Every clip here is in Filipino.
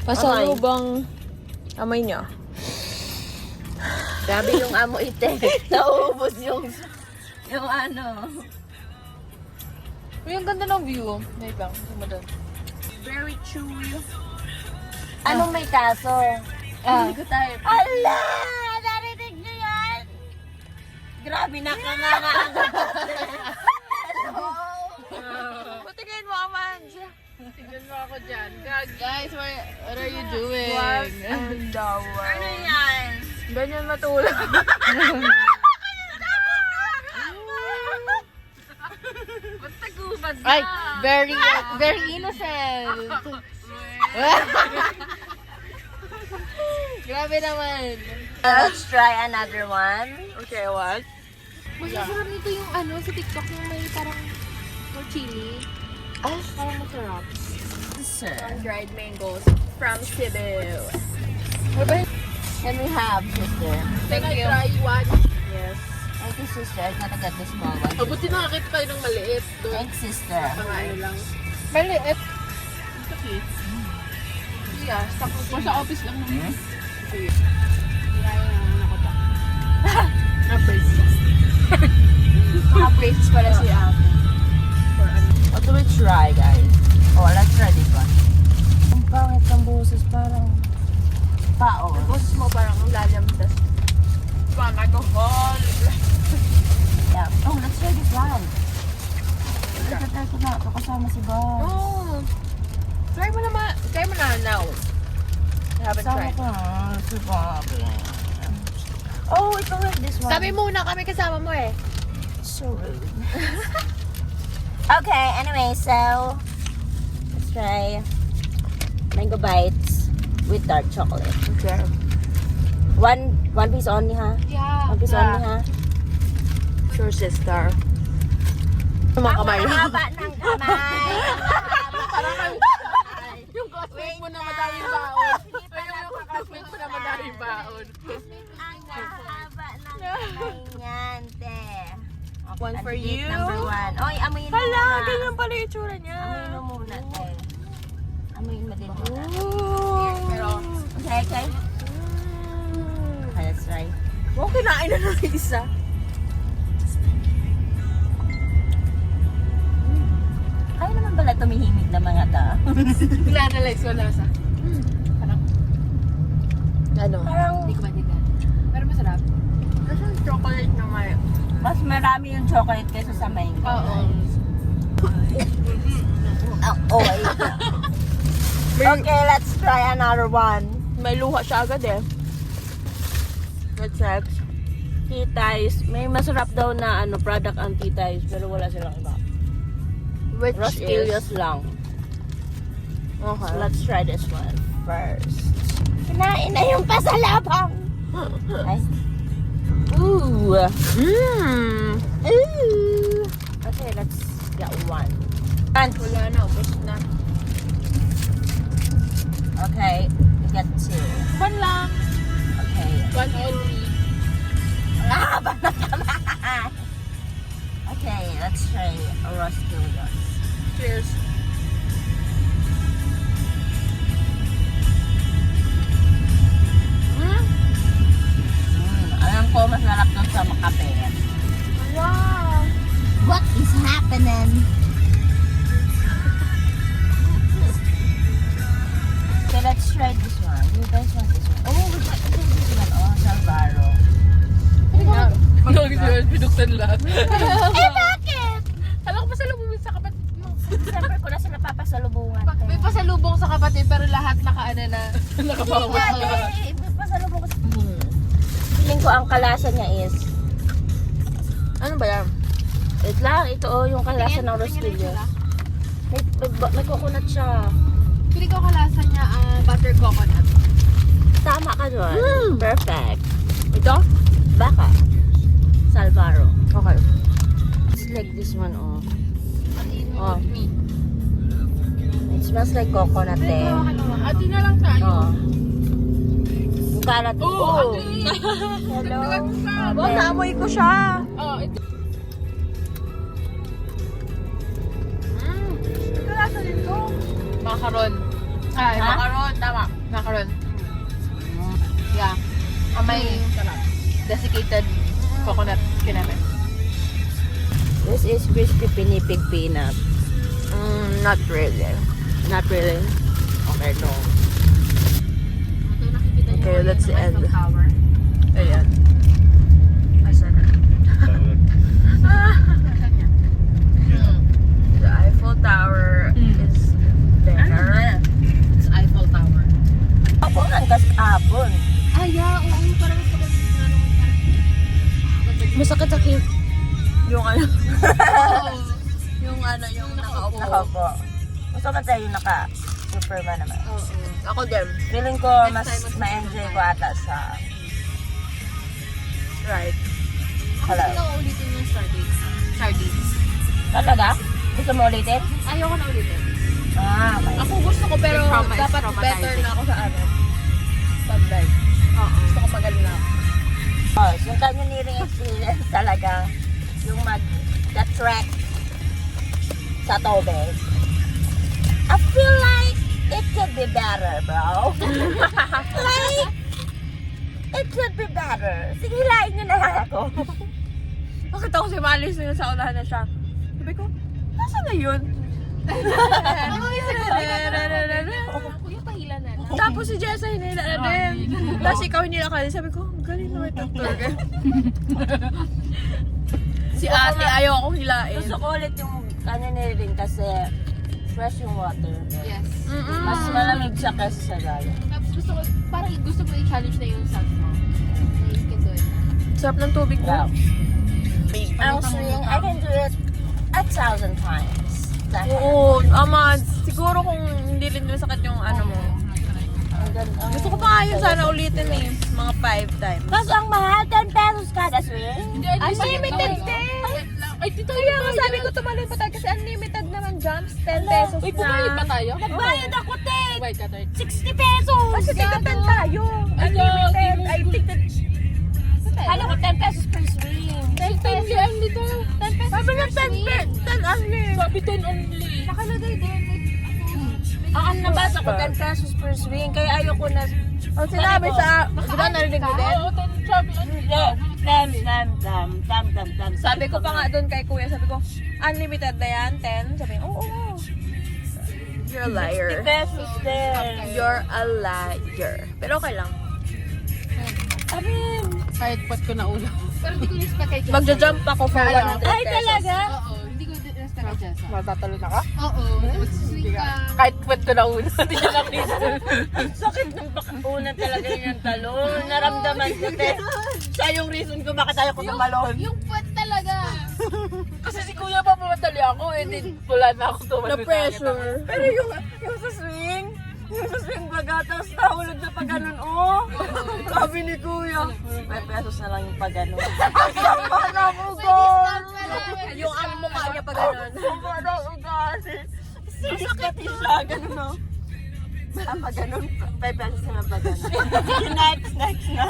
Pasalubong amoy nyo. Grabe yung amoy ite. Nauubos yung ano. Uy, ang ganda ng view. Wait lang, sumunod. Very chewy. Anong may kaso? Ah. Hindi ko tayo. Ala! Narinig niyo yan? Grabe na ka nga nga. Hello? Patingin mo, Amanda. Tignan mo ako dyan. Guys, what are you doing? And dawa. Ano yan? Ganyan matulog. Ba't tagubad na? Ay, very innocent. Grabe naman. Let's try another one. Okay, what? Masasarap nito yung ano sa TikTok yung may parang more chili. Ah, Parang masarap. Sir. dried mangoes from Cebu. Can we have, sister? Thank you. Try one. Yes. Thank you, sister. I'm gonna get the small one. Oh, buti nakakita tayo ng maliit. Doon. Thanks, sister. Pang ano lang. Maliit. It's okay. Yeah, stock mo. Sa office lang naman. Sige. Kaya ako pa. Apples. Half-rates pala si Ate. What do we try, guys? Oh, let's try this one. Ang pangit ng boses, parang paos. Boses mo parang ang lalim. Tas, parang alcohol. Yeah. Oh, let's try this one. Try ko na. Ito kasama si Bob. Oh. Try mo na now. I haven't tried. Kasama ko si Bob. Oh, ito like this one. Sabi muna kami kasama mo eh. So rude. Okay, anyway, so let's try mango bites with dark chocolate. Okay. One piece only, ha? Yeah. One piece only, ha? Sure, sister. Mga kamay. Ang haba ng kamay. Yung classmate mo na madaming baon. Ayun yung classmate mo na madaming baon. Ang haba ng kamay niyan, te. Okay, One for candidate you. Number one. Oy, amoyin mo Hala, muna. ganyan pala yung itsura niya. Amoyin mo muna, te. Amoyin mo din muna. Pero, Okay, okay. Okay, let's try. mukhang kinain na ng isa. Kaya naman pala tumihimik na mga tao. Gla-analyze ko lasa. Parang, Ano? Parang hindi ko maintindihan. Pero masarap. Kasi chocolate na may. mas marami yung chocolate kaysa sa mango. Oo. Oh, wait. Okay, let's try another one. May luha siya agad eh. Let's check. Titay's. May masarap daw na ano product ang Titay's pero wala silang iba. Which Rostillos lang. Okay. So let's try this one first. Kinain na yung pasalabang. Ay. Ooh. Mmm. Ooh. Okay, let's get one. Wala na, ubos na. Okay, we get two. One lang. Okay. One only. Ah, banat naman. Okay, let's try a Rostillos. Cheers. Alam ko, masarap doon sa makape. Wow. What is happening? Okay, let's try this one. You guys want this one? Oh, we got this one. Oh, Salvaro. Mag-agad pinuksan lahat. Eh, bakit? Alam ko pasalubong sa kapatid mo. Siyempre ko na sila papasalubungan. May pasalubong sa kapatid pero lahat nakaano na. Nakabawas Hindi na. nga, may pasalubong ko. Feeling ko ang kalasa niya is, Ano ba yan? wait lang, ito oh, yung kalasa ng Rostillos. May coconut siya. Pili ko kalasa niya butter coconut. Tama ka doon. Perfect. Ito? Baka. Salvaro. Okay. It's like this one, oh. Oh. Me. It smells like coconut eh. Ati na lang tayo. Oh. Yung kalat. Oh, Hello. Oh, naamoy ko siya. Oh, ito. Ito lasa nito. Macaron. Ay, Ha? macaron. Tama. Macaron. Yeah. May desiccated coconut kineme. This is crispy pinipig peanut. Not really. Not really. Okay, no. Okay, that's the end. Tower. Ayan. Asan na? The Eiffel Tower is there. It's Eiffel Tower. Apon ang apon. Ah, yeah. Oo, parang gusto ko Masakit-sakit. Yung ano. yung ano, yung nakaupo. Nakaupo. Gusto mo tayo naka-superman naman. Ako din. Feeling ko mas ma-enjoy ko ata sa Right. hello. Gusto ko ulitin yung sardines. Talaga? Gusto mo ulitin? Ayoko na ulitin. Ah, may. Ako gusto ko pero dapat better na ako sa ano. Pag-dive. Gusto ko magaling na ako. Oh, yung canyoneering experience talaga, yung mag-trek sa tubig. I feel like it could be better, bro. Like, it could be better. Sige, hilain nyo na lang ako. Nakita ko si Malis na sa unahan na siya. Sabi ko, nasa na yun? Kuya, pahila na. Tapos si Jessa hinila na din. Tapos ikaw hinila ka din. Sabi ko, galing na ito tour guide. Si ate ayaw akong hilain. Gusto ko ulit yung canyoneering kasi fresh yung water. Yes. Mas malamig siya kasi sa dagat. Tapos parang gusto mo i-challenge na yung self mo. Na you can do it. Sarap ng tubig Wow. ko. Ang swing, I can do it 1,000 times. Oo, ama, siguro kung hindi rin sakit yung ano mo. Gusto ko pa nga yun sana ulitin eh. Mga 5 times. Kaso ang mahal, 10 pesos kada swing. Unlimited din! Ay, dito Kaya nga sabi ko tumalon pa tayo kasi unlimited naman jumps, 10 pesos Uy, bumayad ba na. tayo? Nagbayad ako, Ted! Wait, ka tayo. 60 pesos! Kasi tignan tayo. Unlimited. I think that... Ano ko, 10 pesos per swing. 10 pesos yan dito. 10 pesos Sabi na per 10 swing. 10 only. Sabi 10 only. Nakalagay din. Ang nabasa ko, 10 pesos per swing. Kaya ayoko na... Ang sinabi sa... Di ba narinig mo din? Oo, 10 sabi. Sabi ko pa nga doon kay kuya, sabi ko, unlimited na yan, 10. Sabi niya, oo. You're a liar. 50 pesos din. You're a liar. Pero okay lang. Amin! Kahit pot ko na ulo. Pero hindi ko respect kay Jessa. Magja-jump ako for 100 pesos. Ay, talaga? Oo, hindi ko respect kay Jessa. Matatalo na ka? Oo, swing ka. Kahit pot ko na ulo. Hindi niya nakita. Ang sakit ng bakuna talaga yung talon. Naramdaman ko, Ted. Siya yung reason ko bakit ayaw ko tumalon. Yung pot talaga. Kasi si kuya pa pumatali ako. Hindi wala na ako tumalon. Na-pressure. Pero yung sa swing baga, tapos nahulog na pag ganun, oh. Sabi ni kuya, 5 pesos na lang yung pag ganun. Sama na po, God. Yung ang mukha niya pa ganun. Sama na po, God. Sakit siya, ganun, oh. Pag ganun, 5 pesos na lang pag ganun. Next na.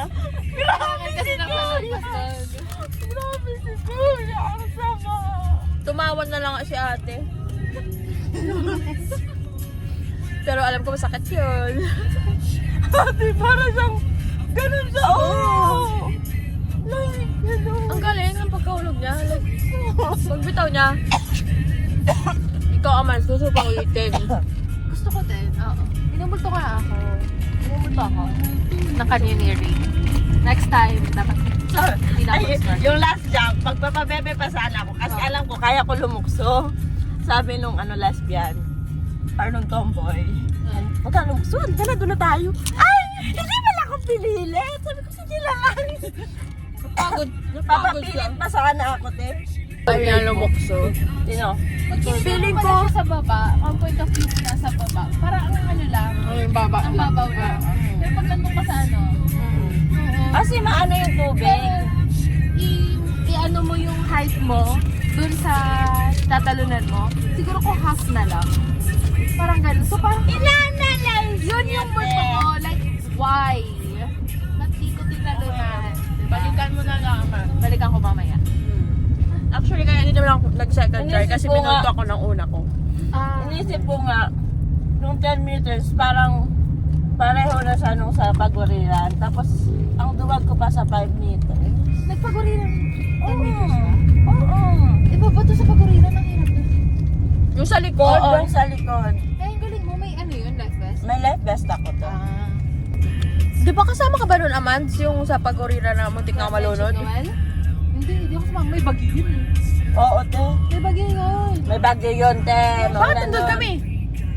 Grabe Kasi si kuya. nakalagpas Grabe si kuya. Ang sama. Tumawad na lang si ate. Pero alam ko masakit yun. Ate, para siyang ganun sa like, ganun. Ang galing ang pagkahulog niya. Like, pagbitaw niya, ikaw aman, gusto pang ulitin. Gusto ko din, oo. Minumulto ko na ako. Minumulto ako. Ng canyoneering. Next time, dapat hindi na ako start. Yung last jump, pagpapabebe pa sana ako kasi alam ko kaya ko lumukso. Sabi nung lesbian or nung tomboy, huwag ka lumukso, doon na tayo. Ay, hindi pala ako pinilit. Sabi ko, sige lang. Napagod siya. Papapilit pa sana ako, te. Ayaw niya lumukso. Sino? Feeling ko sa baba, ang point of view nasa baba, parang ang ano lang, Ay, baba. ang babaw lang. Pero pag nandun ka sa ano, Kasi maano yung tubig. i-ano mo yung height mo dun sa tatalunan mo, siguro ko half na lang. Parang ganun. So parang, Inanalyze yun yung multo ko. Like, why? Ba't di ko tinalunan? Balikan mo na lang. Balikan ko mamaya. Actually, kaya hindi naman ako nag-second try kasi Inisip ko minulto nga. ako ng una ko. Inisip ko nga, yung 10 meters, parang pareho na siya nung sa paguriran. Tapos, ang duwag ko pa sa 5 meters. Nagpaguriran. 10 meters Oo. na. Oo. Iba ba ito sa paguriran? Ang hirap na. Yung sa likod. Oo, yung sa likod. Eh, ang galing mo. May ano yun, life vest? May life vest ako to. Ah. Di ba kasama ka ba nun, Amans? Yung sa pag-urira na muntik na malunod? Noel? Hindi ako sumama. May bagyo yun eh. Oo, te. May bagyo yun. May bagyo yun, te. Bakit nandun kami?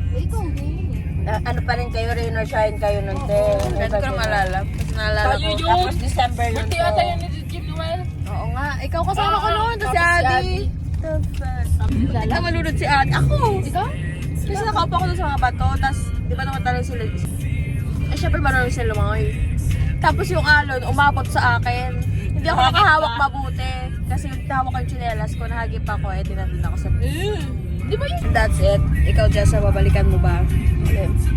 Eh, ikaw din eh. Ano pa rin kayo, rain or shine kayo nun, te. May Hindi ko na bagyo. maalala. Tapos naalala ko. Tapos December yun, Buti te. ata yun ni Jim Noel. Oo nga. Ikaw kasama ko noon. Tapos si Tapos si Adi. Hindi ka malunod si Adi. Ako! Ikaw? Kasi nakaupo ko dun sa mga bato. Tapos, di ba naman talaga sila? Eh, syempre marunong sila lumangoy. Tapos yung alon, umapot sa akin. Hindi ako Hagip nakahawak ka? mabuti. Kasi yung hawak ko yung tsinelas ko, nahagip ako, eh, dinandun ako sa... Di ba yun? And that's it. Ikaw, Jessa, babalikan mo ba?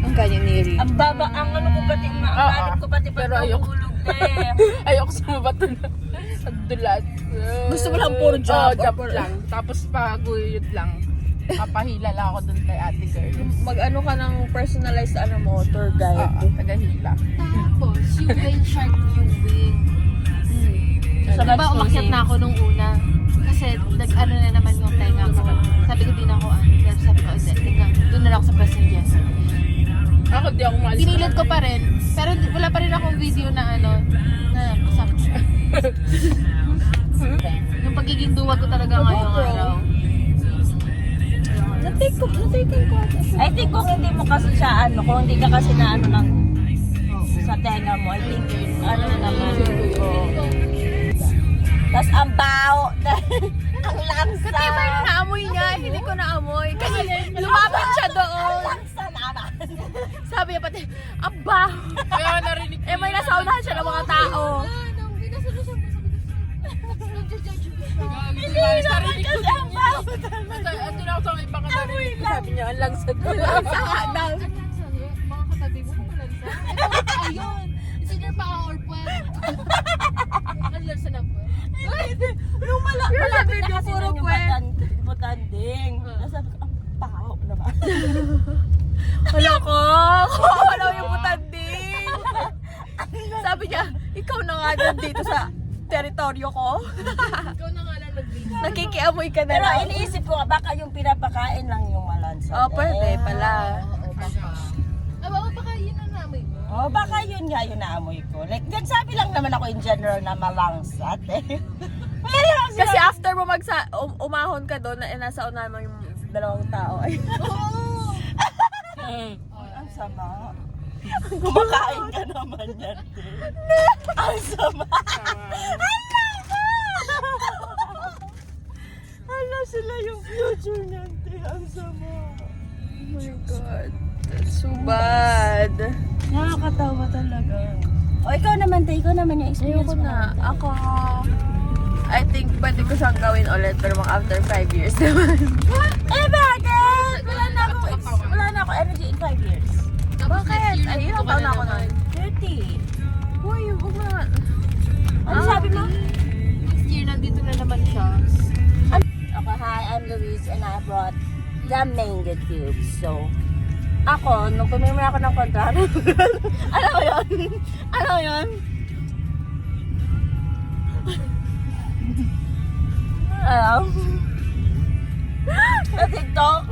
Ang kanyang niri. Ang baba, ang ano ko pati, ang balot ko pati pa Pero ayoko. hulog, te. Ayoko sa mabato na. Ang dulas. Gusto mo lang puro jump? Oo, jump lang. Tapos paguyod lang. Papahila lang ako dun kay ate girl. Mag-ano ka ng personalized tour guide. Oo, tagahila. Tapos, yung whale shark yung wing. Sa Diba Vans umakyat Cruising. na ako nung una? Kasi nag-ano na naman yung tenga ko. Sabi ko din ako, pero sabi ko, hindi, tingnan, doon na lang ako sa President Jess. Ako di ako maalis. Pinilit ko pa rin, pero wala pa rin akong video na na kasama. Yung pagiging duwag ko talaga ngayong araw. Na-take ko ata siya. I think kung hindi mo kasi siya kung hindi ka kasi na ng sa tenga mo, I think ano naman. Tapos ang baho, ang langsa. Kasi iba yung naamoy niya, hindi ko naamoy. Kasi lumapit siya doon. Langsa naman. Sabi niya pati, ang baho. Kaya narinig ko. Eh, may nasaunahan siya ng mga tao. Hindi naman kasi ang baho. Ando na ako sa ibang narinig ko. Sabi niya, ang langsad. Saka daw. Mga katabi mo, malansa. Ayun! Senior pa or puwet. Ang lansa na puwet. Nung Yung sa malapit video, na kasi puro nun yung kwet. butanding. Tapos sabi ko, ang baho naman. Wala ko. Wala yung butanding. Sabi niya, ikaw na nga dyan dito sa teritoryo ko. Ikaw na nga lang nag-video. Nakikiamoy ka na Pero lang. iniisip ko, baka yung pinapakain lang yung malansa. Oh, pwede pala. Oo, baka. Baka yun ang namoy mo. Oh, baka yun nga yung naamoy ko. Like, nagsabi lang naman ako in general na malangsat eh. Pero Kasi after mo umahon ka doon, nasa unahan mo yung dalawang tao. Ay, ang sama. Kumakain ka naman yan. Ang sama. Hala sila yung future niyan. Ang sama. oh my God. That's so bad. Nakakatawa talaga. O ikaw naman, ikaw naman yung experience Ayoko mo na. naman, te. Ako, I think pwede ko siyang gawin ulit pero mga after 5 years naman. Eh bakit? Wala na ako energy in 5 years. Bakit? Ay, ilang taon na ako nun? 30. Uy, huwag na. Ano sabi mo? Next year, nandito na naman siya. Okay, hi, I'm Luis and I brought the mango cubes. So, ako, nung pumimili ako ng kontrata, alam mo yun? Alam mo yun? Alam? Sa TikTok?